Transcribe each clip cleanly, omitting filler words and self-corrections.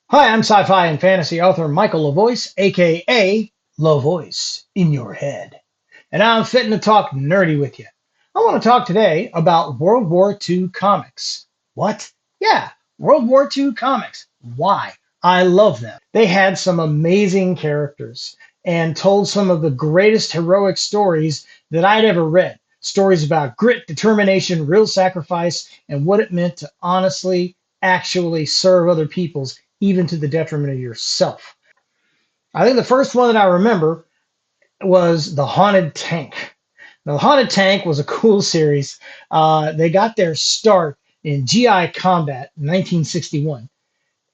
Hi, I'm sci-fi and fantasy author Michael LaVoice, aka LaVoice in your head. And I'm fitting to talk nerdy with you. I want to talk today about World War II comics. What? Yeah, World War II comics. Why? I love them. They had some amazing characters and told some of the greatest heroic stories that I'd ever read. Stories about grit, determination, real sacrifice, and what it meant to honestly, actually serve other people's even to the detriment of yourself. I think the first one that I remember was The Haunted Tank. Now, The Haunted Tank was a cool series. They got their start in GI Combat in 1961,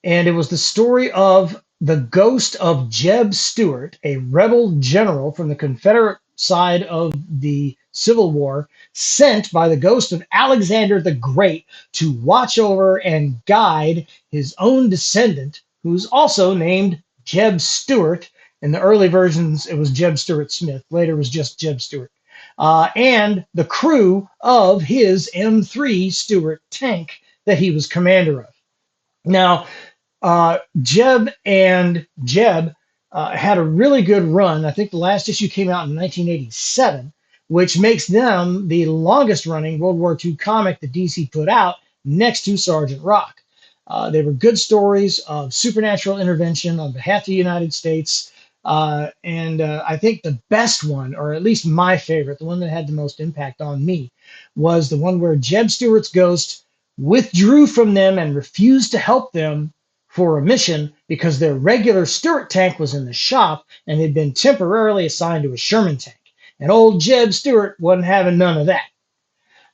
and it was the story of the ghost of Jeb Stuart, a rebel general from the Confederate side of the Civil War, sent by the ghost of Alexander the Great to watch over and guide his own descendant, who's also named Jeb Stuart. In the early versions, it was Jeb Stuart Smith. Later, it was just Jeb Stuart. And the crew of his M3 Stuart tank that he was commander of. Now, Jeb had a really good run. I think the last issue came out in 1987, which makes them the longest running World War II comic that DC put out next to Sergeant Rock. They were good stories of supernatural intervention on behalf of the United States. And I think the best one, or at least my favorite, the one that had the most impact on me, was the one where Jeb Stuart's ghost withdrew from them and refused to help them for a mission because their regular Stuart tank was in the shop and had been temporarily assigned to a Sherman tank. And old Jeb Stuart wasn't having none of that.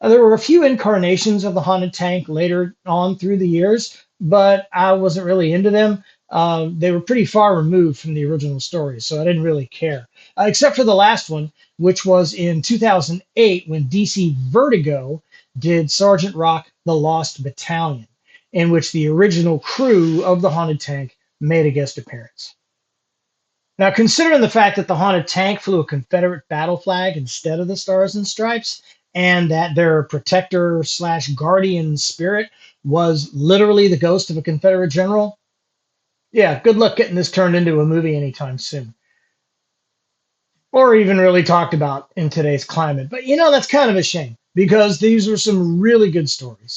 There were a few incarnations of the Haunted Tank later on through the years, but I wasn't really into them. They were pretty far removed from the original story, so I didn't really care. Except for the last one, which was in 2008 when DC Vertigo did Sergeant Rock: The Lost Battalion, in which the original crew of the Haunted Tank made a guest appearance. Now, considering the fact that the Haunted Tank flew a Confederate battle flag instead of the Stars and Stripes, and that their protector slash guardian spirit was literally the ghost of a Confederate general, yeah, good luck getting this turned into a movie anytime soon, or even really talked about in today's climate. But that's kind of a shame because these were some really good stories.